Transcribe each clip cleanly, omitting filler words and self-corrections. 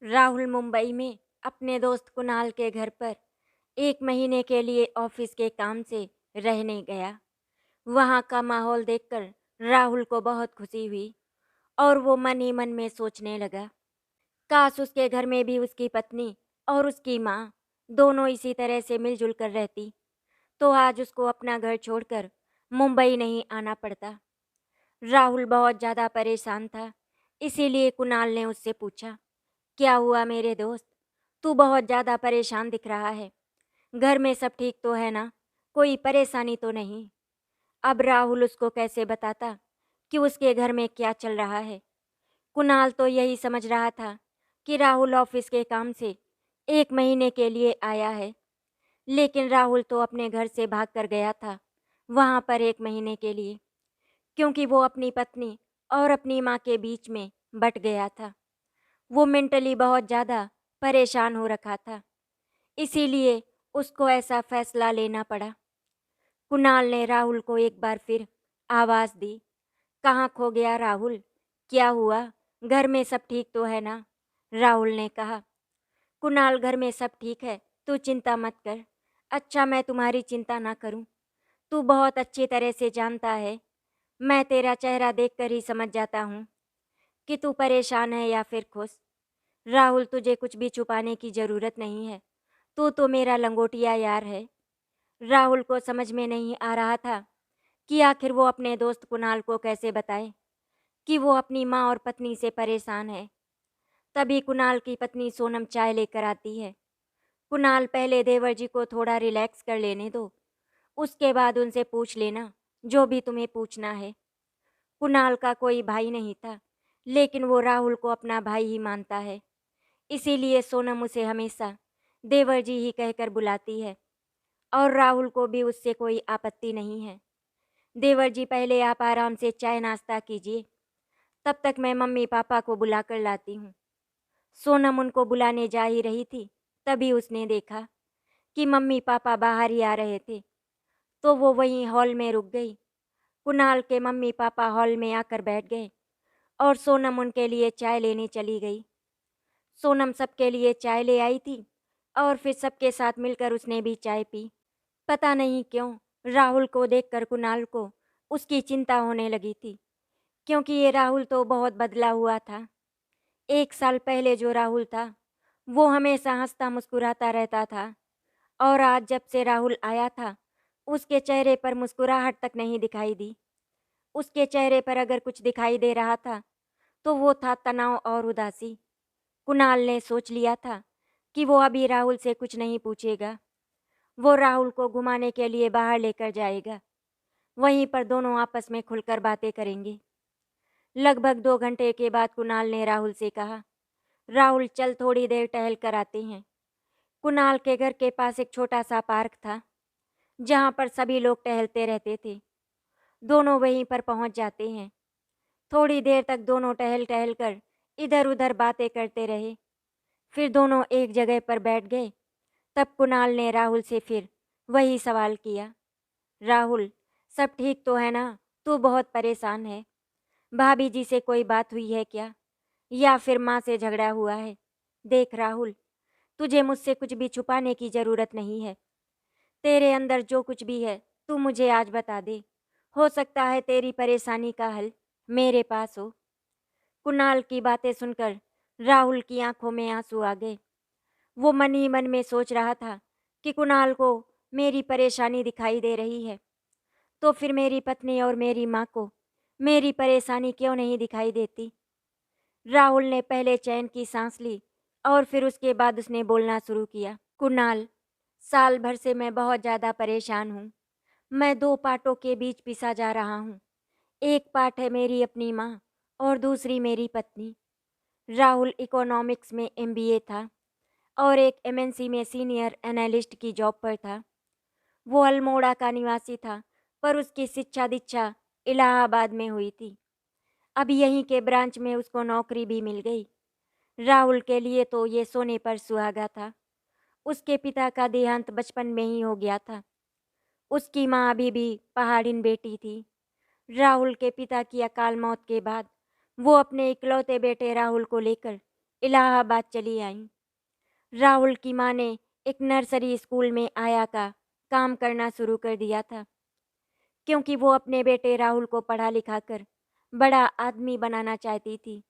राहुल मुंबई में अपने दोस्त कुणाल के घर पर 1 महीने के लिए ऑफिस के काम से रहने गया। वहाँ का माहौल देखकर राहुल को बहुत खुशी हुई और वो मन ही मन में सोचने लगा, काश उसके घर में भी उसकी पत्नी और उसकी माँ दोनों इसी तरह से मिलजुल कर रहती, तो आज उसको अपना घर छोड़कर मुंबई नहीं आना पड़ता। राहुल बहुत ज़्यादा परेशान था, इसीलिए कुणाल ने उससे पूछा, क्या हुआ मेरे दोस्त? तू बहुत ज़्यादा परेशान दिख रहा है। घर में सब ठीक तो है ना? कोई परेशानी तो नहीं? अब राहुल उसको कैसे बताता कि उसके घर में क्या चल रहा है। कुणाल तो यही समझ रहा था कि राहुल ऑफिस के काम से 1 महीने के लिए आया है, लेकिन राहुल तो अपने घर से भाग कर गया था वहाँ पर 1 महीने के लिए, क्योंकि वो अपनी पत्नी और अपनी माँ के बीच में बट गया था। वो मेंटली बहुत ज़्यादा परेशान हो रखा था, इसीलिए उसको ऐसा फैसला लेना पड़ा। कुणाल ने राहुल को एक बार फिर आवाज़ दी, कहाँ खो गया राहुल? क्या हुआ? घर में सब ठीक तो है ना? राहुल ने कहा, कुणाल घर में सब ठीक है, तू चिंता मत कर। अच्छा, मैं तुम्हारी चिंता ना करूं? तू बहुत अच्छी तरह से जानता है, मैं तेरा चेहरा देखकर ही समझ जाता हूँ कि तू परेशान है या फिर खुश। राहुल, तुझे कुछ भी छुपाने की ज़रूरत नहीं है, तू तो मेरा लंगोटिया यार है। राहुल को समझ में नहीं आ रहा था कि आखिर वो अपने दोस्त कुणाल को कैसे बताए कि वो अपनी माँ और पत्नी से परेशान है। तभी कुणाल की पत्नी सोनम चाय लेकर आती है। कुणाल, पहले देवर जी को थोड़ा रिलैक्स कर लेने दो, उसके बाद उनसे पूछ लेना जो भी तुम्हें पूछना है। कुणाल का कोई भाई नहीं था, लेकिन वो राहुल को अपना भाई ही मानता है, इसीलिए सोनम उसे हमेशा देवर जी ही कहकर बुलाती है और राहुल को भी उससे कोई आपत्ति नहीं है। देवर जी, पहले आप आराम से चाय नाश्ता कीजिए, तब तक मैं मम्मी पापा को बुला कर लाती हूँ। सोनम उनको बुलाने जा ही रही थी, तभी उसने देखा कि मम्मी पापा बाहर ही आ रहे थे, तो वो वहीं हॉल में रुक गई। कुणाल के मम्मी पापा हॉल में आकर बैठ गए और सोनम उनके लिए चाय लेने चली गई। सोनम सबके लिए चाय ले आई थी और फिर सबके साथ मिलकर उसने भी चाय पी। पता नहीं क्यों राहुल को देखकर कुणाल को उसकी चिंता होने लगी थी, क्योंकि ये राहुल तो बहुत बदला हुआ था। 1 साल पहले जो राहुल था, वो हमेशा हंसता मुस्कुराता रहता था, और आज जब से राहुल आया था, उसके चेहरे पर मुस्कुराहट तक नहीं दिखाई दी। उसके चेहरे पर अगर कुछ दिखाई दे रहा था, तो वो था तनाव और उदासी। कुणाल ने सोच लिया था कि वो अभी राहुल से कुछ नहीं पूछेगा। वो राहुल को घुमाने के लिए बाहर लेकर जाएगा। वहीं पर दोनों आपस में खुलकर बातें करेंगे। लगभग 2 घंटे के बाद कुणाल ने राहुल से कहा, राहुल, चल थोड़ी देर टहल कर आते हैं। कुणाल के घर के पास एक छोटा सा पार्क था, जहाँ पर सभी लोग टहलते रहते थे। दोनों वहीं पर पहुँच जाते हैं। थोड़ी देर तक दोनों टहल टहल कर इधर उधर बातें करते रहे। फिर दोनों एक जगह पर बैठ गए। तब कुणाल ने राहुल से फिर वही सवाल किया, राहुल, सब ठीक तो है ना? तू बहुत परेशान है। भाभी जी से कोई बात हुई है क्या, या फिर माँ से झगड़ा हुआ है? देख राहुल, तुझे मुझसे कुछ भी छुपाने की ज़रूरत नहीं है। तेरे अंदर जो कुछ भी है, तू मुझे आज बता दे। हो सकता है तेरी परेशानी का हल मेरे पास हो। कुणाल की बातें सुनकर राहुल की आंखों में आंसू आ गए। वो मन ही मन में सोच रहा था कि कुणाल को मेरी परेशानी दिखाई दे रही है, तो फिर मेरी पत्नी और मेरी माँ को मेरी परेशानी क्यों नहीं दिखाई देती। राहुल ने पहले चैन की सांस ली और फिर उसके बाद उसने बोलना शुरू किया, कुणाल, साल भर से मैं बहुत ज़्यादा परेशान हूँ। मैं 2 पार्टों के बीच पिसा जा रहा हूँ। एक पार्ट है मेरी अपनी माँ और दूसरी मेरी पत्नी। राहुल इकोनॉमिक्स में एमबीए था और एक एमएनसी में सीनियर एनालिस्ट की जॉब पर था। वो अल्मोड़ा का निवासी था, पर उसकी शिक्षा दीक्षा इलाहाबाद में हुई थी। अब यहीं के ब्रांच में उसको नौकरी भी मिल गई। राहुल के लिए तो ये सोने पर सुहागा था। उसके पिता का देहांत बचपन में ही हो गया था। उसकी माँ अभी भी पहाड़िन बेटी थी। राहुल के पिता की अकाल मौत के बाद वो अपने इकलौते बेटे राहुल को लेकर इलाहाबाद चली आईं। राहुल की माँ ने एक नर्सरी स्कूल में आया का काम करना शुरू कर दिया था, क्योंकि वो अपने बेटे राहुल को पढ़ा लिखा कर बड़ा आदमी बनाना चाहती थी।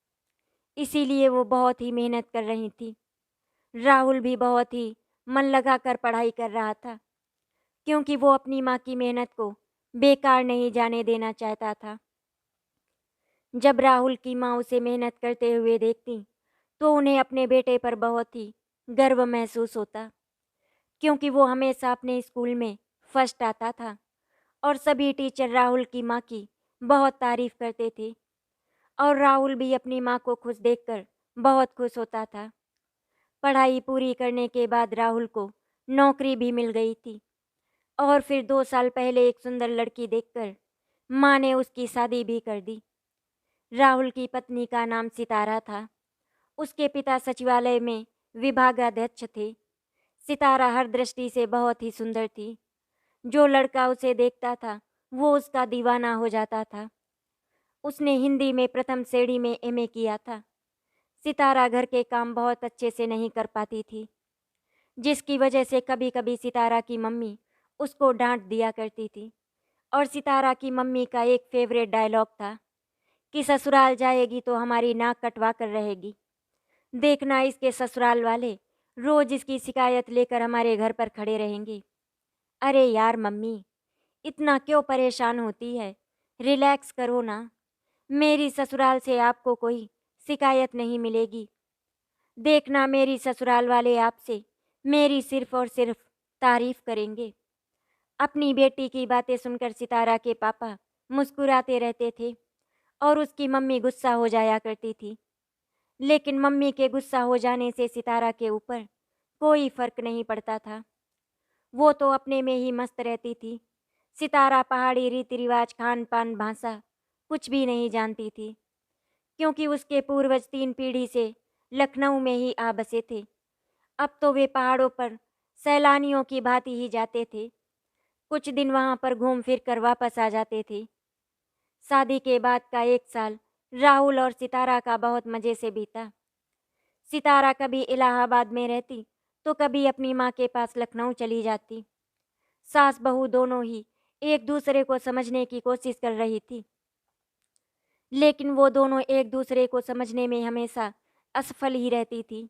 इसीलिए वो बहुत ही मेहनत कर रही थी। राहुल भी बहुत ही मन लगाकर पढ़ाई कर रहा था, क्योंकि वो अपनी माँ की मेहनत को बेकार नहीं जाने देना चाहता था। जब राहुल की माँ उसे मेहनत करते हुए देखती, तो उन्हें अपने बेटे पर बहुत ही गर्व महसूस होता, क्योंकि वो हमेशा अपने स्कूल में फर्स्ट आता था और सभी टीचर राहुल की माँ की बहुत तारीफ करते थे और राहुल भी अपनी माँ को खुश देखकर बहुत खुश होता था। पढ़ाई पूरी करने के बाद राहुल को नौकरी भी मिल गई थी और फिर 2 साल पहले एक सुंदर लड़की देखकर माँ ने उसकी शादी भी कर दी। राहुल की पत्नी का नाम सितारा था। उसके पिता सचिवालय में विभागाध्यक्ष थे। सितारा हर दृष्टि से बहुत ही सुंदर थी। जो लड़का उसे देखता था वो उसका दीवाना हो जाता था। उसने हिंदी में प्रथम श्रेणी में एमए किया था। सितारा घर के काम बहुत अच्छे से नहीं कर पाती थी, जिसकी वजह से कभी कभी सितारा की मम्मी उसको डांट दिया करती थी। और सितारा की मम्मी का एक फेवरेट डायलॉग था कि ससुराल जाएगी तो हमारी नाक कटवा कर रहेगी। देखना इसके ससुराल वाले रोज इसकी शिकायत लेकर हमारे घर पर खड़े रहेंगे। अरे यार मम्मी, इतना क्यों परेशान होती है? रिलैक्स करो ना। मेरी ससुराल से आपको कोई शिकायत नहीं मिलेगी। देखना मेरी ससुराल वाले आपसे मेरी सिर्फ और सिर्फ तारीफ करेंगे। अपनी बेटी की बातें सुनकर सितारा के पापा मुस्कुराते रहते थे और उसकी मम्मी गुस्सा हो जाया करती थी। लेकिन मम्मी के गुस्सा हो जाने से सितारा के ऊपर कोई फर्क नहीं पड़ता था। वो तो अपने में ही मस्त रहती थी। सितारा पहाड़ी रीति रिवाज, खान पान, भाषा कुछ भी नहीं जानती थी, क्योंकि उसके पूर्वज 3 पीढ़ी से लखनऊ में ही आ बसे थे। अब तो वे पहाड़ों पर सैलानियों की भांति ही जाते थे। कुछ दिन वहां पर घूम फिर कर वापस आ जाते थे। शादी के बाद का 1 साल राहुल और सितारा का बहुत मज़े से बीता। सितारा कभी इलाहाबाद में रहती तो कभी अपनी माँ के पास लखनऊ चली जाती। सास बहू दोनों ही एक दूसरे को समझने की कोशिश कर रही थी, लेकिन वो दोनों एक दूसरे को समझने में हमेशा असफल ही रहती थी।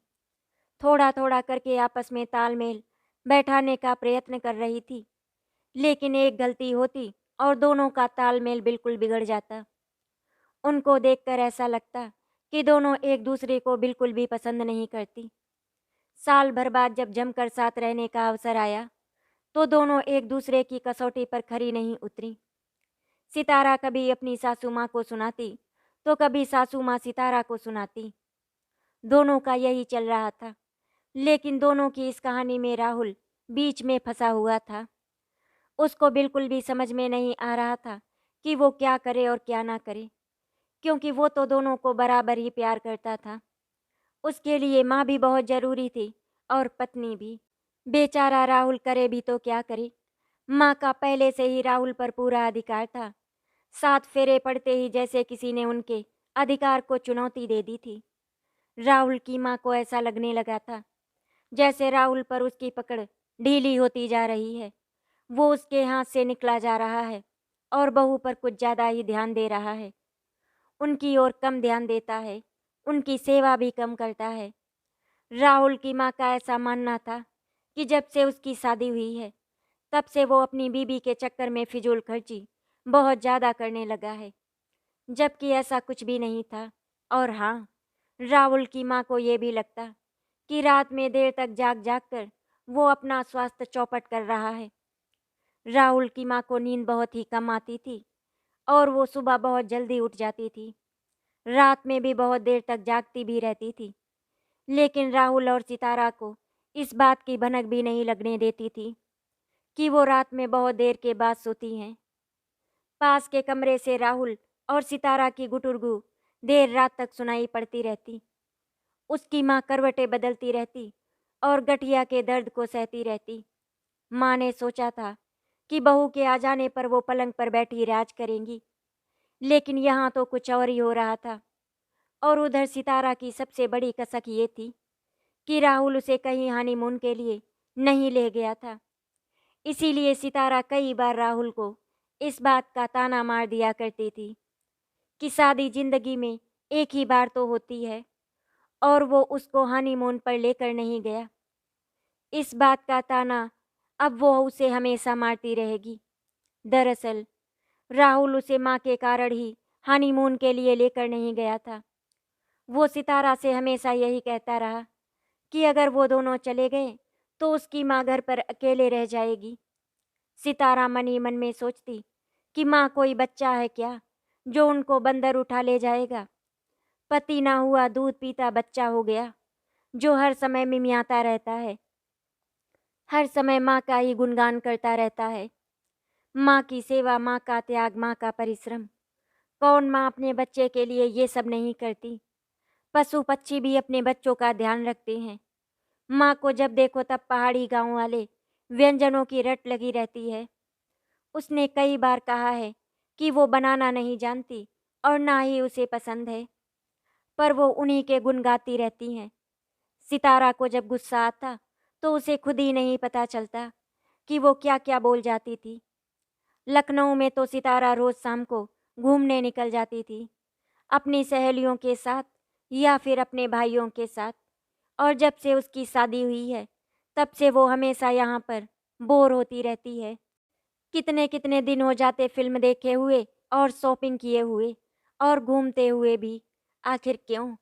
थोड़ा थोड़ा करके आपस में तालमेल बैठाने का प्रयत्न कर रही थी, लेकिन एक गलती होती और दोनों का तालमेल बिल्कुल बिगड़ जाता। उनको देखकर ऐसा लगता कि दोनों एक दूसरे को बिल्कुल भी पसंद नहीं करती। साल भर बाद जब जमकर साथ रहने का अवसर आया, तो दोनों एक दूसरे की कसौटी पर खरी नहीं उतरी। सितारा कभी अपनी सासू माँ को सुनाती, तो कभी सासू माँ सितारा को सुनाती। दोनों का यही चल रहा था, लेकिन दोनों की इस कहानी में राहुल बीच में फंसा हुआ था। उसको बिल्कुल भी समझ में नहीं आ रहा था कि वो क्या करे और क्या ना करे, क्योंकि वो तो दोनों को बराबर ही प्यार करता था। उसके लिए माँ भी बहुत ज़रूरी थी और पत्नी भी। बेचारा राहुल करे भी तो क्या करे। माँ का पहले से ही राहुल पर पूरा अधिकार था। 7 फेरे पड़ते ही जैसे किसी ने उनके अधिकार को चुनौती दे दी थी। राहुल की माँ को ऐसा लगने लगा था जैसे राहुल पर उसकी पकड़ ढीली होती जा रही है। वो उसके हाथ से निकला जा रहा है और बहू पर कुछ ज़्यादा ही ध्यान दे रहा है। उनकी ओर कम ध्यान देता है, उनकी सेवा भी कम करता है। राहुल की माँ का ऐसा मानना था कि जब से उसकी शादी हुई है, तब से वो अपनी बीबी के चक्कर में फिजूल खर्ची बहुत ज़्यादा करने लगा है, जबकि ऐसा कुछ भी नहीं था। और हाँ, राहुल की माँ को ये भी लगता कि रात में देर तक जाग जाग कर वो अपना स्वास्थ्य चौपट कर रहा है। राहुल की माँ को नींद बहुत ही कम आती थी और वो सुबह बहुत जल्दी उठ जाती थी। रात में भी बहुत देर तक जागती भी रहती थी, लेकिन राहुल और सितारा को इस बात की भनक भी नहीं लगने देती थी कि वो रात में बहुत देर के बाद सोती हैं। पास के कमरे से राहुल और सितारा की गुटुरगु देर रात तक सुनाई पड़ती रहती। उसकी माँ करवटें बदलती रहती और गठिया के दर्द को सहती रहती। माँ ने सोचा था कि बहू के आ जाने पर वो पलंग पर बैठी राज करेंगी, लेकिन यहाँ तो कुछ और ही हो रहा था। और उधर सितारा की सबसे बड़ी कसक ये थी कि राहुल उसे कहीं हनीमून के लिए नहीं ले गया था। इसीलिए सितारा कई बार राहुल को इस बात का ताना मार दिया करती थी कि शादी जिंदगी में एक ही बार तो होती है और वो उसको हनीमून पर लेकर नहीं गया। इस बात का ताना अब वो उसे हमेशा मारती रहेगी। दरअसल राहुल उसे माँ के कारण ही हनीमून के लिए लेकर नहीं गया था। वो सितारा से हमेशा यही कहता रहा कि अगर वो दोनों चले गए तो उसकी माँ घर पर अकेले रह जाएगी। सितारा मन ही मन में सोचती कि माँ कोई बच्चा है क्या जो उनको बंदर उठा ले जाएगा। पति ना हुआ दूध पीता बच्चा हो गया जो हर समय मिमियाता रहता है, हर समय माँ का ही गुणगान करता रहता है। माँ की सेवा, माँ का त्याग, माँ का परिश्रम। कौन माँ अपने बच्चे के लिए ये सब नहीं करती। पशु पक्षी भी अपने बच्चों का ध्यान रखते हैं। माँ को जब देखो तब पहाड़ी गांव वाले व्यंजनों की रट लगी रहती है। उसने कई बार कहा है कि वो बनाना नहीं जानती और ना ही उसे पसंद है, पर वो उन्हीं के गुण गाती रहती हैं। सितारा को जब गुस्सा आता तो उसे खुद ही नहीं पता चलता कि वो क्या क्या बोल जाती थी। लखनऊ में तो सितारा रोज शाम को घूमने निकल जाती थी, अपनी सहेलियों के साथ या फिर अपने भाइयों के साथ। और जब से उसकी शादी हुई है तब से वो हमेशा यहाँ पर बोर होती रहती है। कितने कितने दिन हो जाते फिल्म देखे हुए और शॉपिंग किए हुए और घूमते हुए भी। आखिर क्यों?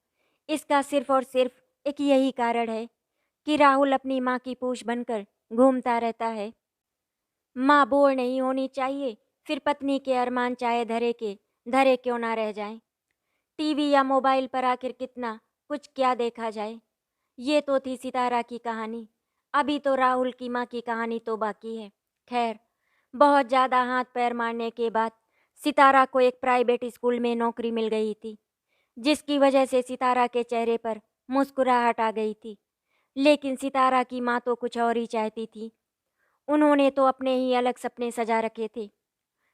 इसका सिर्फ और सिर्फ एक यही कारण है कि राहुल अपनी माँ की पूछ बनकर घूमता रहता है। माँ बोर नहीं होनी चाहिए, फिर पत्नी के अरमान चाहे धरे क्यों ना रह जाएं। टीवी या मोबाइल पर आखिर कितना कुछ क्या देखा जाए। ये तो थी सितारा की कहानी। अभी तो राहुल की माँ की कहानी तो बाकी है। खैर, बहुत ज़्यादा हाथ पैर मारने के बाद सितारा को एक प्राइवेट स्कूल में नौकरी मिल गई थी, जिसकी वजह से सितारा के चेहरे पर मुस्कुराहट आ गई थी। लेकिन सितारा की माँ तो कुछ और ही चाहती थी। उन्होंने तो अपने ही अलग सपने सजा रखे थे।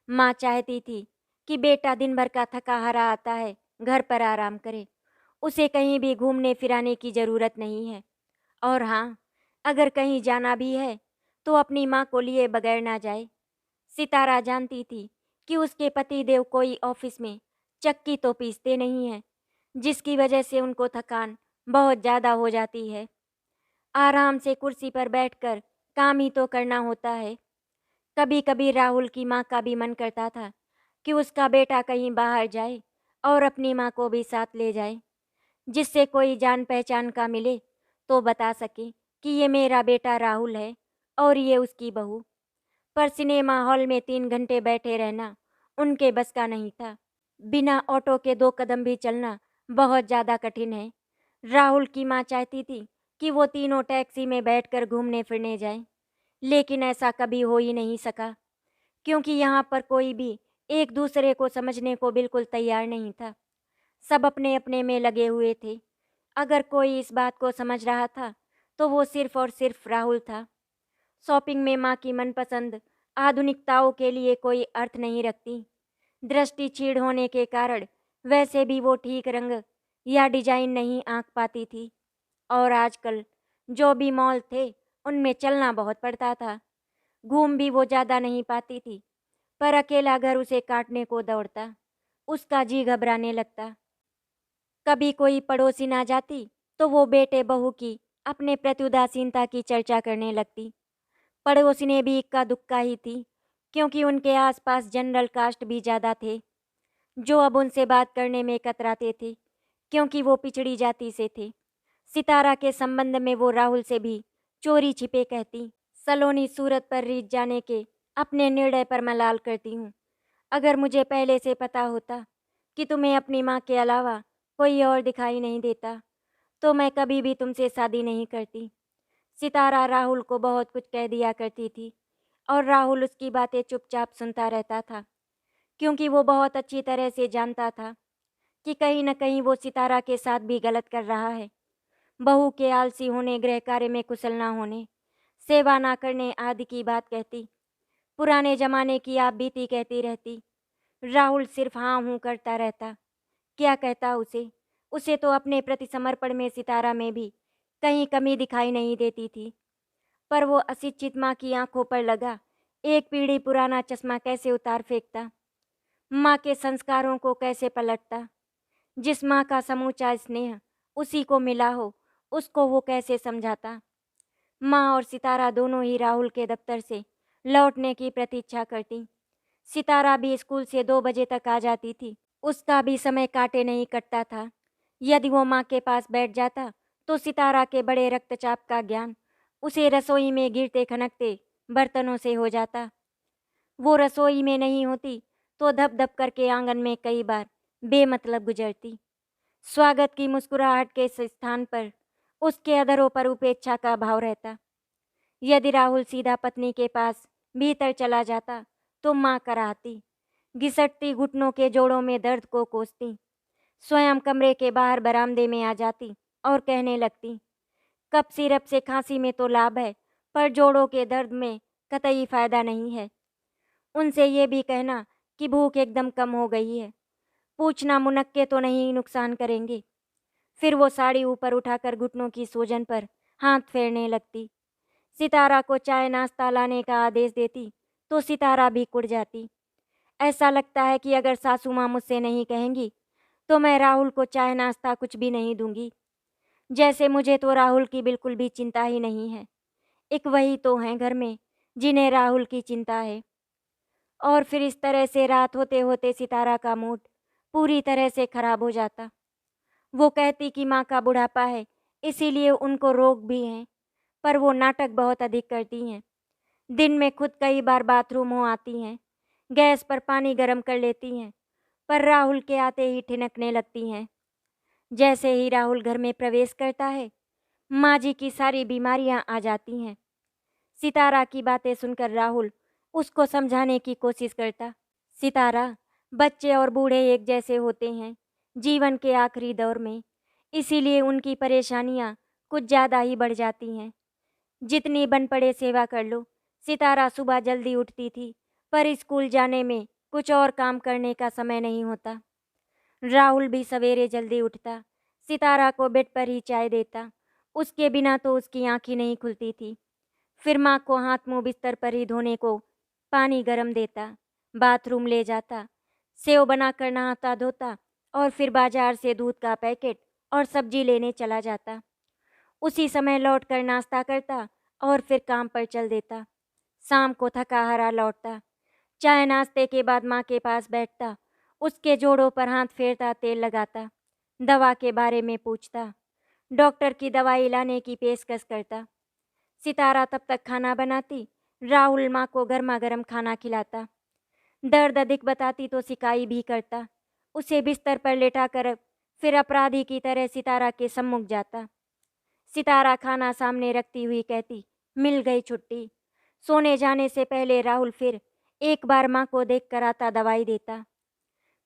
माँ चाहती थी कि बेटा दिन भर का थका हारा आता है, घर पर आराम करे, उसे कहीं भी घूमने फिराने की ज़रूरत नहीं है। और हाँ, अगर कहीं जाना भी है तो अपनी माँ को लिए बगैर ना जाए। सितारा जानती थी कि उसके पति देव कोई ऑफिस में चक्की तो पीसते नहीं हैं, जिसकी वजह से उनको थकान बहुत ज़्यादा हो जाती है। आराम से कुर्सी पर बैठकर काम ही तो करना होता है। कभी कभी राहुल की माँ का भी मन करता था कि उसका बेटा कहीं बाहर जाए और अपनी माँ को भी साथ ले जाए, जिससे कोई जान पहचान का मिले तो बता सके कि ये मेरा बेटा राहुल है और ये उसकी बहू। पर सिनेमा हॉल में 3 घंटे बैठे रहना उनके बस का नहीं था। बिना ऑटो के 2 कदम भी चलना बहुत ज़्यादा कठिन है। राहुल की माँ चाहती थी कि वो तीनों टैक्सी में बैठकर घूमने फिरने जाएं, लेकिन ऐसा कभी हो ही नहीं सका, क्योंकि यहाँ पर कोई भी एक दूसरे को समझने को बिल्कुल तैयार नहीं था। सब अपने अपने में लगे हुए थे। अगर कोई इस बात को समझ रहा था तो वो सिर्फ और सिर्फ राहुल था। शॉपिंग में माँ की मनपसंद आधुनिकताओं के लिए कोई अर्थ नहीं रखती। दृष्टि क्षीण होने के कारण वैसे भी वो ठीक रंग या डिजाइन नहीं आंक पाती थी। और आजकल जो भी मॉल थे उनमें चलना बहुत पड़ता था। घूम भी वो ज़्यादा नहीं पाती थी, पर अकेला घर उसे काटने को दौड़ता। उसका जी घबराने लगता। कभी कोई पड़ोसी ना जाती तो वो बेटे बहू की अपने प्रति उदासीनता की चर्चा करने लगती। पड़ोसिनें भी इक्का दुक्का ही थी, क्योंकि उनके आसपास जनरल कास्ट भी ज़्यादा थे, जो अब उनसे बात करने में कतराते थे, क्योंकि वो पिछड़ी जाति से थे। सितारा के संबंध में वो राहुल से भी चोरी छिपे कहती, सलोनी सूरत पर रीत जाने के अपने निर्णय पर मलाल करती हूँ। अगर मुझे पहले से पता होता कि तुम्हें अपनी माँ के अलावा कोई और दिखाई नहीं देता तो मैं कभी भी तुमसे शादी नहीं करती। सितारा राहुल को बहुत कुछ कह दिया करती थी और राहुल उसकी बातें चुपचाप सुनता रहता था, क्योंकि वो बहुत अच्छी तरह से जानता था कि कहीं न कहीं वो सितारा के साथ भी गलत कर रहा है। बहू के आलसी होने, गृह कार्य में कुशल ना होने, सेवा ना करने आदि की बात कहती। पुराने जमाने की आप बीती कहती रहती। राहुल सिर्फ हाँ हूँ करता रहता। क्या कहता उसे? उसे तो अपने प्रति समर्पण में सितारा में भी कहीं कमी दिखाई नहीं देती थी। पर वो अशिक्षित माँ की आंखों पर लगा एक पीढ़ी पुराना चश्मा कैसे उतार फेंकता, माँ के संस्कारों को कैसे पलटता। जिस माँ का समूचा स्नेह उसी को मिला हो, उसको वो कैसे समझाता। माँ और सितारा दोनों ही राहुल के दफ्तर से लौटने की प्रतीक्षा करती। सितारा भी स्कूल से 2 बजे तक आ जाती थी। उसका भी समय काटे नहीं कटता था। यदि वो माँ के पास बैठ जाता तो सितारा के बड़े रक्तचाप का ज्ञान उसे रसोई में गिरते खनकते बर्तनों से हो जाता। वो रसोई में नहीं होती तो धप धप करके आंगन में कई बार बेमतलब गुजरती। स्वागत की मुस्कुराहट के इस स्थान पर उसके अधरों पर उपेक्षा का भाव रहता। यदि राहुल सीधा पत्नी के पास भीतर चला जाता तो माँ कराहती, घिसटती घुटनों के जोड़ों में दर्द को कोसती, स्वयं कमरे के बाहर बरामदे में आ जाती और कहने लगती, कफ सिरप से खांसी में तो लाभ है, पर जोड़ों के दर्द में कतई फायदा नहीं है। उनसे ये भी कहना कि भूख एकदम कम हो गई है, पूछना मुनक्के तो नहीं नुकसान करेंगे। फिर वो साड़ी ऊपर उठाकर घुटनों की सूजन पर हाथ फेरने लगती। सितारा को चाय नाश्ता लाने का आदेश देती तो सितारा भी कुड़ जाती। ऐसा लगता है कि अगर सासू माँ मुझसे नहीं कहेंगी तो मैं राहुल को चाय नाश्ता कुछ भी नहीं दूंगी। जैसे मुझे तो राहुल की बिल्कुल भी चिंता ही नहीं है। एक वही तो हैं घर में जिन्हें राहुल की चिंता है। और फिर इस तरह से रात होते होते सितारा का मूड पूरी तरह से खराब हो जाता। वो कहती कि माँ का बुढ़ापा है, इसीलिए उनको रोग भी हैं, पर वो नाटक बहुत अधिक करती हैं। दिन में खुद कई बार बाथरूम हो आती हैं, गैस पर पानी गर्म कर लेती हैं, पर राहुल के आते ही ठिनकने लगती हैं। जैसे ही राहुल घर में प्रवेश करता है, माँ जी की सारी बीमारियां आ जाती हैं। सितारा की बातें सुनकर राहुल उसको समझाने की कोशिश करता। सितारा, बच्चे और बूढ़े एक जैसे होते हैं जीवन के आखिरी दौर में, इसीलिए उनकी परेशानियां कुछ ज़्यादा ही बढ़ जाती हैं। जितनी बन पड़े सेवा कर लो। सितारा सुबह जल्दी उठती थी, पर स्कूल जाने में कुछ और काम करने का समय नहीं होता। राहुल भी सवेरे जल्दी उठता, सितारा को बेड पर ही चाय देता। उसके बिना तो उसकी आंख ही नहीं खुलती थी। फिर माँ को हाथ मुंह बिस्तर पर ही धोने को पानी गरम देता, बाथरूम ले जाता, सेव बनाकर नहाता धोता और फिर बाजार से दूध का पैकेट और सब्जी लेने चला जाता। उसी समय लौटकर नाश्ता करता और फिर काम पर चल देता। शाम को थका हारा लौटता, चाय नाश्ते के बाद माँ के पास बैठता, उसके जोड़ों पर हाथ फेरता, तेल लगाता, दवा के बारे में पूछता, डॉक्टर की दवाई लाने की पेशकश करता। सितारा तब तक खाना बनाती, राहुल माँ को गर्मा गर्म खाना खिलाता। दर्द अधिक बताती तो सिकाई भी करता, उसे बिस्तर पर लेटाकर फिर अपराधी की तरह सितारा के सम्मुख जाता। सितारा खाना सामने रखती हुई कहती, मिल गई छुट्टी। सोने जाने से पहले राहुल फिर एक बार माँ को देख कर आता, दवाई देता।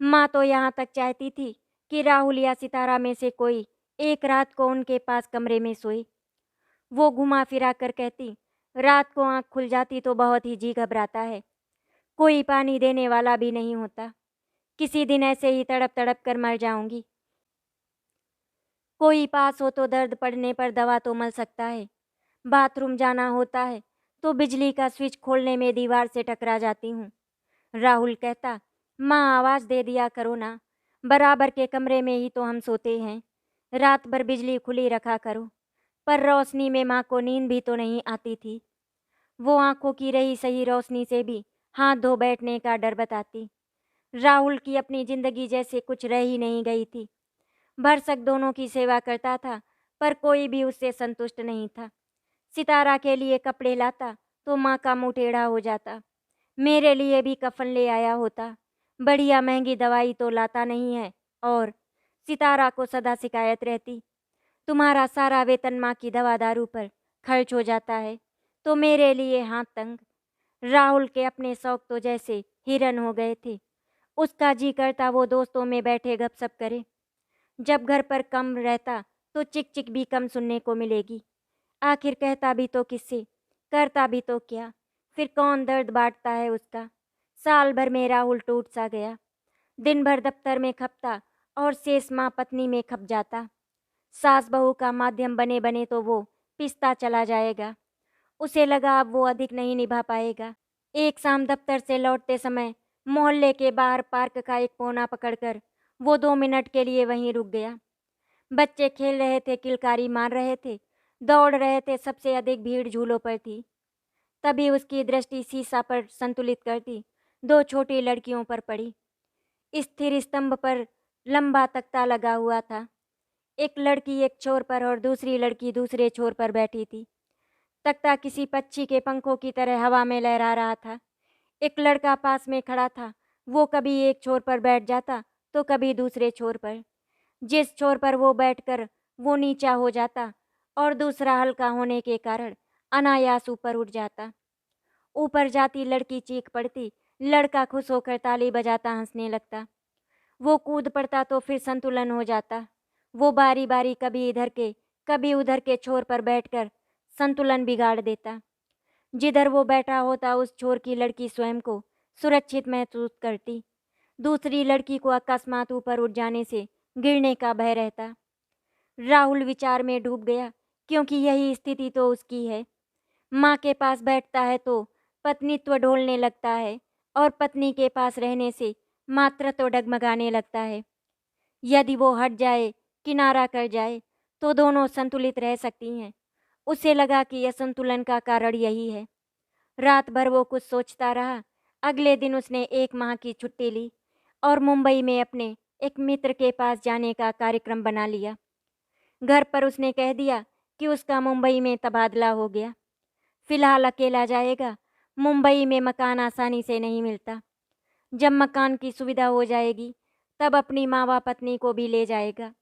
माँ तो यहाँ तक चाहती थी कि राहुल या सितारा में से कोई एक रात को उनके पास कमरे में सोए। वो घुमा फिरा कर कहती, रात को आँख खुल जाती तो बहुत ही जी घबराता है, कोई पानी देने वाला भी नहीं होता। किसी दिन ऐसे ही तड़प तड़प कर मर जाऊंगी। कोई पास हो तो दर्द पड़ने पर दवा तो मल सकता है। बाथरूम जाना होता है तो बिजली का स्विच खोलने में दीवार से टकरा जाती हूँ। राहुल कहता, माँ आवाज़ दे दिया करो ना, बराबर के कमरे में ही तो हम सोते हैं। रात भर बिजली खुली रखा करो। पर रोशनी में माँ को नींद भी तो नहीं आती थी। वो आंखों की रही सही रोशनी से भी हाथ धो बैठने का डर बताती। राहुल की अपनी जिंदगी जैसे कुछ रह ही नहीं गई थी। भरसक दोनों की सेवा करता था, पर कोई भी उससे संतुष्ट नहीं था। सितारा के लिए कपड़े लाता तो माँ का मुंह टेढ़ा हो जाता। मेरे लिए भी कफन ले आया होता, बढ़िया महंगी दवाई तो लाता नहीं है। और सितारा को सदा शिकायत रहती, तुम्हारा सारा वेतन माँ की दवा दारू पर खर्च हो जाता है, तो मेरे लिए हाथ तंग। राहुल के अपने शौक तो जैसे हिरन हो गए थे। उसका जी करता वो दोस्तों में बैठे गपशप करे। जब घर पर कम रहता तो चिक चिक भी कम सुनने को मिलेगी। आखिर कहता भी तो किससे, करता भी तो क्या, फिर कौन दर्द बांटता है उसका। साल भर में राहुल टूट सा गया। दिन भर दफ्तर में खपता और शेष माँ पत्नी में खप जाता। सास बहू का माध्यम बने बने तो वो पिसता चला जाएगा। उसे लगा अब वो अधिक नहीं निभा पाएगा। एक शाम दफ्तर से लौटते समय मोहल्ले के बाहर पार्क का एक कोना पकड़कर वो 2 मिनट के लिए वहीं रुक गया। बच्चे खेल रहे थे, किलकारी मार रहे थे, दौड़ रहे थे, सबसे अधिक भीड़ झूलों पर थी। तभी उसकी दृष्टि शीशा पर संतुलित करती 2 छोटी लड़कियों पर पड़ी। स्थिर स्तंभ पर लंबा तख्ता लगा हुआ था। एक लड़की एक छोर पर और दूसरी लड़की दूसरे छोर पर बैठी थी। तख्ता किसी पक्षी के पंखों की तरह हवा में लहरा रहा था। एक लड़का पास में खड़ा था। वो कभी एक छोर पर बैठ जाता तो कभी दूसरे छोर पर। जिस छोर पर वो बैठकर वो नीचा हो जाता और दूसरा हल्का होने के कारण अनायास ऊपर उठ जाता। ऊपर जाती लड़की चीख पड़ती, लड़का खुश होकर ताली बजाता हंसने लगता। वो कूद पड़ता तो फिर संतुलन हो जाता। वो बारी बारी कभी इधर के कभी उधर के छोर पर बैठकर संतुलन बिगाड़ देता। जिधर वो बैठा होता उस छोर की लड़की स्वयं को सुरक्षित महसूस करती। दूसरी लड़की को अकस्मात ऊपर उठ जाने से गिरने का भय रहता। राहुल विचार में डूब गया, क्योंकि यही स्थिति तो उसकी है। माँ के पास बैठता है तो पत्नीत्व ढोलने लगता है और पत्नी के पास रहने से मातृत्व डगमगाने लगता है। यदि वो हट जाए, किनारा कर जाए, तो दोनों संतुलित रह सकती हैं। उसे लगा कि असंतुलन का कारण यही है। रात भर वो कुछ सोचता रहा। अगले दिन उसने 1 माह की छुट्टी ली और मुंबई में अपने एक मित्र के पास जाने का कार्यक्रम बना लिया। घर पर उसने कह दिया कि उसका मुंबई में तबादला हो गया। फिलहाल अकेला जाएगा। मुंबई में मकान आसानी से नहीं मिलता। जब मकान की सुविधा हो जाएगी तब अपनी माँ व पत्नी को भी ले जाएगा।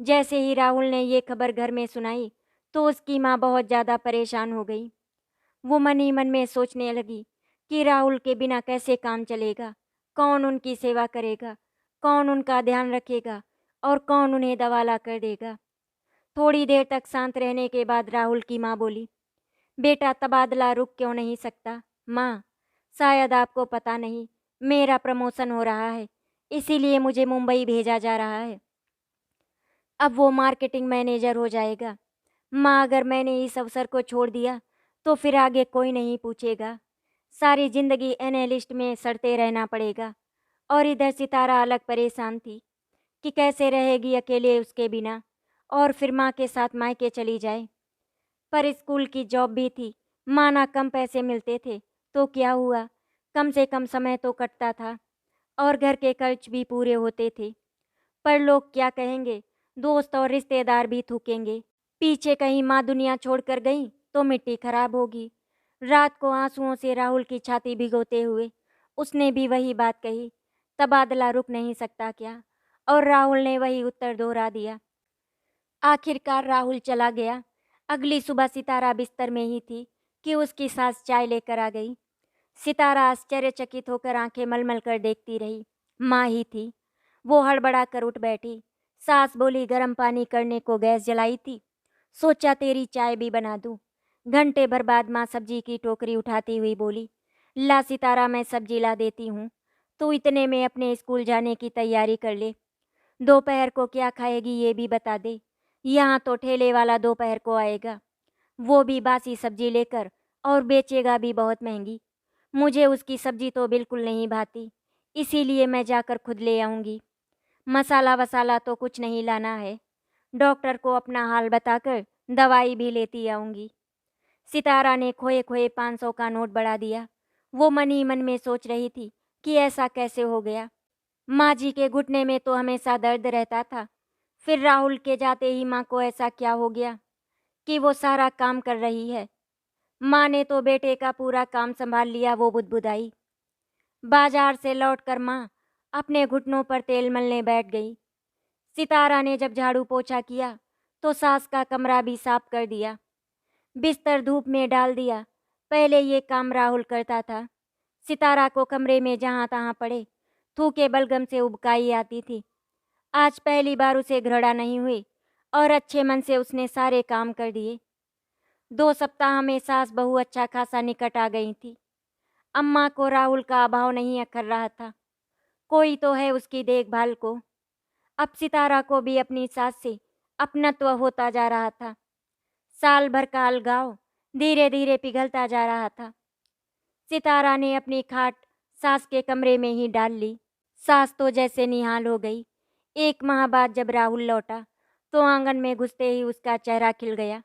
जैसे ही राहुल ने ये खबर घर में सुनाई तो उसकी माँ बहुत ज़्यादा परेशान हो गई। वो मन ही मन में सोचने लगी कि राहुल के बिना कैसे काम चलेगा, कौन उनकी सेवा करेगा, कौन उनका ध्यान रखेगा और कौन उन्हें दवा ला कर देगा। थोड़ी देर तक शांत रहने के बाद राहुल की माँ बोली, बेटा तबादला रुक क्यों नहीं सकता? माँ, शायद आपको पता नहीं, मेरा प्रमोशन हो रहा है, इसीलिए मुझे मुंबई भेजा जा रहा है। अब वो मार्केटिंग मैनेजर हो जाएगा। माँ, अगर मैंने इस अवसर को छोड़ दिया तो फिर आगे कोई नहीं पूछेगा। सारी जिंदगी एनालिस्ट में सड़ते रहना पड़ेगा। और इधर सितारा अलग परेशान थी कि कैसे रहेगी अकेले उसके बिना, और फिर माँ के साथ मायके चली जाए। पर स्कूल की जॉब भी थी। माना कम पैसे मिलते थे तो क्या हुआ, कम से कम समय तो कटता था और घर के खर्च भी पूरे होते थे। पर लोग क्या कहेंगे, दोस्त और रिश्तेदार भी थूकेंगे। पीछे कहीं माँ दुनिया छोड़कर गई तो मिट्टी खराब होगी। रात को आंसुओं से राहुल की छाती भिगोते हुए उसने भी वही बात कही, तबादला रुक नहीं सकता क्या? और राहुल ने वही उत्तर दोहरा दिया। आखिरकार राहुल चला गया। अगली सुबह सितारा बिस्तर में ही थी कि उसकी सास चाय लेकर आ गई। सितारा आश्चर्यचकित होकर आंखें मलमल कर देखती रही। माँ ही थी। वो हड़बड़ा कर उठ बैठी। सास बोली, गर्म पानी करने को गैस जलाई थी, सोचा तेरी चाय भी बना दूं। घंटे भर बाद माँ सब्जी की टोकरी उठाती हुई बोली, ला सितारा, मैं सब्जी ला देती हूँ, तू इतने में अपने स्कूल जाने की तैयारी कर ले। दोपहर को क्या खाएगी ये भी बता दे। यहाँ तो ठेले वाला दोपहर को आएगा, वो भी बासी सब्जी लेकर, और बेचेगा भी बहुत महंगी। मुझे उसकी सब्जी तो बिल्कुल नहीं भाती, इसीलिए मैं जाकर खुद ले आऊँगी। मसाला वसाला तो कुछ नहीं लाना है। डॉक्टर को अपना हाल बताकर दवाई भी लेती आऊँगी। सितारा ने खोए खोए 500 का नोट बढ़ा दिया। वो मन ही मन में सोच रही थी कि ऐसा कैसे हो गया। माँ जी के घुटने में तो हमेशा दर्द रहता था, फिर राहुल के जाते ही माँ को ऐसा क्या हो गया कि वो सारा काम कर रही है। माँ ने तो बेटे का पूरा काम संभाल लिया, वो बुदबुदाई। बाजार से लौटकर माँ अपने घुटनों पर तेल मलने बैठ गई। सितारा ने जब झाड़ू पोछा किया तो सास का कमरा भी साफ कर दिया, बिस्तर धूप में डाल दिया। पहले ये काम राहुल करता था। सितारा को कमरे में जहाँ तहाँ पड़े थूके बलगम से उबकाई आती थी। आज पहली बार उसे घृणा नहीं हुई और अच्छे मन से उसने सारे काम कर दिए। 2 सप्ताह में सास बहू अच्छा खासा निकट आ गई थी। अम्मा को राहुल का अभाव नहीं अखर रहा था। कोई तो है उसकी देखभाल को। अब सितारा को भी अपनी सास से अपनत्व होता जा रहा था। साल भर का अलगाव धीरे धीरे पिघलता जा रहा था। सितारा ने अपनी खाट सास के कमरे में ही डाल ली। सास तो जैसे निहाल हो गई। 1 माह बाद जब राहुल लौटा तो आंगन में घुसते ही उसका चेहरा खिल गया।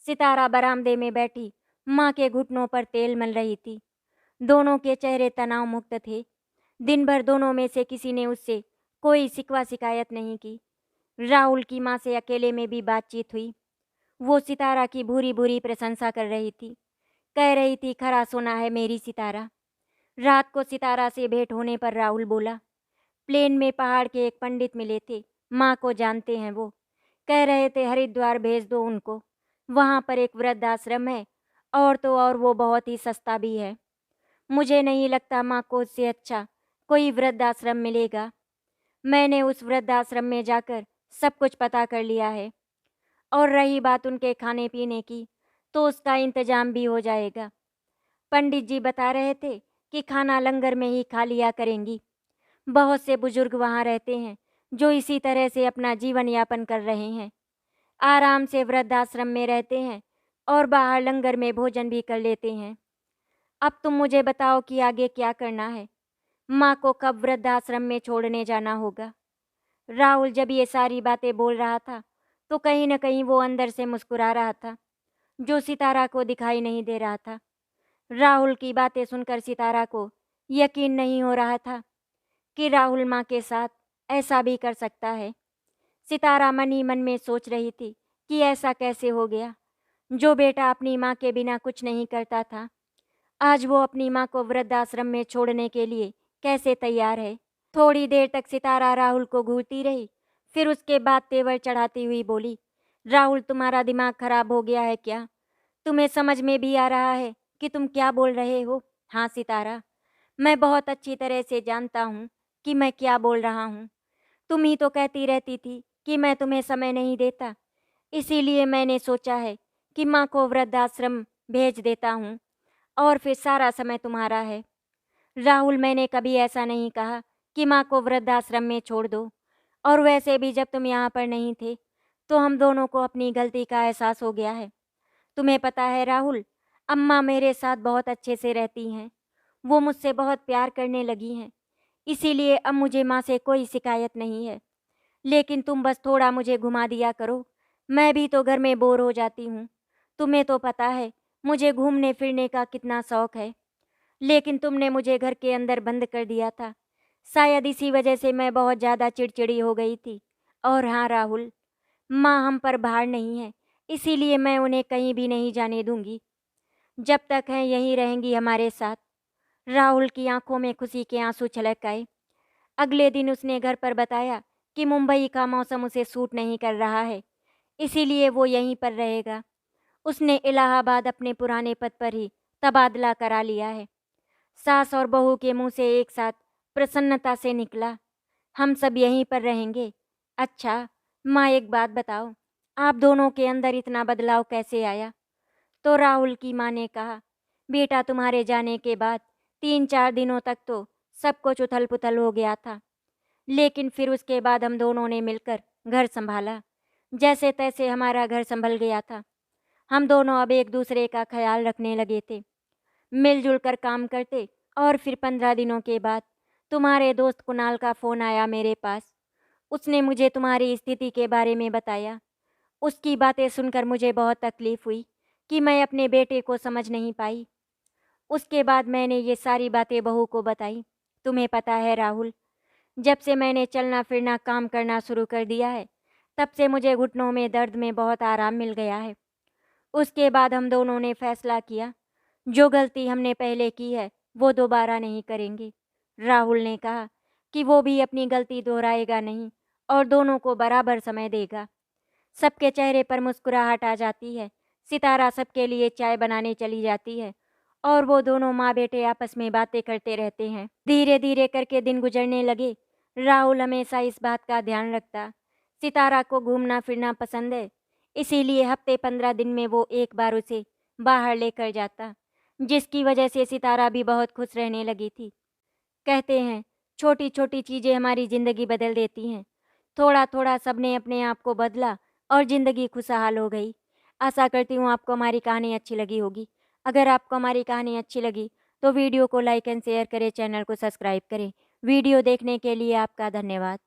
सितारा बरामदे में बैठी माँ के घुटनों पर तेल मल रही थी। दोनों के चेहरे तनाव मुक्त थे। दिन भर दोनों में से किसी ने उससे कोई शिकवा शिकायत नहीं की। राहुल की माँ से अकेले में भी बातचीत हुई। वो सितारा की भूरी भूरी प्रशंसा कर रही थी। कह रही थी, खरा सोना है मेरी सितारा। रात को सितारा से भेंट होने पर राहुल बोला, प्लेन में पहाड़ के एक पंडित मिले थे, माँ को जानते हैं वो। कह रहे थे हरिद्वार भेज दो उनको, वहाँ पर एक वृद्धाश्रम है और तो और वो बहुत ही सस्ता भी है। मुझे नहीं लगता माँ को उससे अच्छा कोई वृद्धाश्रम मिलेगा। मैंने उस वृद्धाश्रम में जाकर सब कुछ पता कर लिया है। और रही बात उनके खाने पीने की, तो उसका इंतजाम भी हो जाएगा। पंडित जी बता रहे थे कि खाना लंगर में ही खा लिया करेंगी। बहुत से बुजुर्ग वहाँ रहते हैं जो इसी तरह से अपना जीवन यापन कर रहे हैं। आराम से वृद्धाश्रम में रहते हैं और बाहर लंगर में भोजन भी कर लेते हैं। अब तुम मुझे बताओ कि आगे क्या करना है। माँ को कब वृद्धाश्रम में छोड़ने जाना होगा। राहुल जब ये सारी बातें बोल रहा था तो कहीं न कहीं वो अंदर से मुस्कुरा रहा था, जो सितारा को दिखाई नहीं दे रहा था। राहुल की बातें सुनकर सितारा को यकीन नहीं हो रहा था कि राहुल माँ के साथ ऐसा भी कर सकता है। सितारा मन ही मन में सोच रही थी कि ऐसा कैसे हो गया। जो बेटा अपनी माँ के बिना कुछ नहीं करता था, आज वो अपनी माँ को वृद्धाश्रम में छोड़ने के लिए कैसे तैयार है। थोड़ी देर तक सितारा राहुल को घूरती रही, फिर उसके बाद तेवर चढ़ाती हुई बोली, राहुल तुम्हारा दिमाग खराब हो गया है क्या? तुम्हें समझ में भी आ रहा है कि तुम क्या बोल रहे हो? हाँ सितारा, मैं बहुत अच्छी तरह से जानता हूँ कि मैं क्या बोल रहा हूँ। तुम ही तो कहती रहती थी कि मैं तुम्हें समय नहीं देता, इसीलिए मैंने सोचा है कि माँ को वृद्धाश्रम भेज देता हूँ और फिर सारा समय तुम्हारा है। राहुल, मैंने कभी ऐसा नहीं कहा कि माँ को वृद्धाश्रम में छोड़ दो। और वैसे भी जब तुम यहाँ पर नहीं थे तो हम दोनों को अपनी गलती का एहसास हो गया है। तुम्हें पता है राहुल, अम्मा मेरे साथ बहुत अच्छे से रहती हैं। वो मुझसे बहुत प्यार करने लगी हैं, इसीलिए अब मुझे माँ से कोई शिकायत नहीं है। लेकिन तुम बस थोड़ा मुझे घुमा दिया करो, मैं भी तो घर में बोर हो जाती हूँ। तुम्हें तो पता है मुझे घूमने फिरने का कितना शौक है, लेकिन तुमने मुझे घर के अंदर बंद कर दिया था। शायद इसी वजह से मैं बहुत ज़्यादा चिड़चिड़ी हो गई थी। और हाँ राहुल, माँ हम पर भार नहीं है, इसीलिए मैं उन्हें कहीं भी नहीं जाने दूंगी। जब तक हैं यहीं रहेंगी हमारे साथ। राहुल की आंखों में खुशी के आंसू छलक आए। अगले दिन उसने घर पर बताया कि मुंबई का मौसम उसे सूट नहीं कर रहा है, इसीलिए वो यहीं पर रहेगा। उसने इलाहाबाद अपने पुराने पद पर ही तबादला करा लिया है। सास और बहू के मुंह से एक साथ प्रसन्नता से निकला, हम सब यहीं पर रहेंगे। अच्छा माँ, एक बात बताओ, आप दोनों के अंदर इतना बदलाव कैसे आया? तो राहुल की माँ ने कहा, बेटा तुम्हारे जाने के बाद 3-4 दिनों तक तो सब कुछ उथल पुथल हो गया था, लेकिन फिर उसके बाद हम दोनों ने मिलकर घर संभाला। जैसे तैसे हमारा घर संभल गया था। हम दोनों अब एक दूसरे का ख्याल रखने लगे थे, मिलजुल कर काम करते। और फिर 15 दिनों के बाद तुम्हारे दोस्त कुणाल का फ़ोन आया मेरे पास। उसने मुझे तुम्हारी स्थिति के बारे में बताया। उसकी बातें सुनकर मुझे बहुत तकलीफ़ हुई कि मैं अपने बेटे को समझ नहीं पाई। उसके बाद मैंने ये सारी बातें बहू को बताई। तुम्हें पता है राहुल, जब से मैंने चलना फिरना काम करना शुरू कर दिया है, तब से मुझे घुटनों में दर्द में बहुत आराम मिल गया है। उसके बाद हम दोनों ने फैसला किया, जो गलती हमने पहले की है वो दोबारा नहीं करेंगे। राहुल ने कहा कि वो भी अपनी गलती दोहराएगा नहीं और दोनों को बराबर समय देगा। सबके चेहरे पर मुस्कुराहट आ जाती है। सितारा सबके लिए चाय बनाने चली जाती है और वो दोनों माँ बेटे आपस में बातें करते रहते हैं। धीरे धीरे करके दिन गुजरने लगे। राहुल हमेशा इस बात का ध्यान रखता, सितारा को घूमना फिरना पसंद है, इसीलिए हफ्ते 15 दिन में वो एक बार उसे बाहर लेकर जाता, जिसकी वजह से सितारा भी बहुत खुश रहने लगी थी। कहते हैं छोटी छोटी चीज़ें हमारी ज़िंदगी बदल देती हैं। थोड़ा थोड़ा सबने अपने आप को बदला और ज़िंदगी खुशहाल हो गई। आशा करती हूँ आपको हमारी कहानी अच्छी लगी होगी। अगर आपको हमारी कहानी अच्छी लगी तो वीडियो को लाइक एंड शेयर करें, चैनल को सब्सक्राइब करें। वीडियो देखने के लिए आपका धन्यवाद।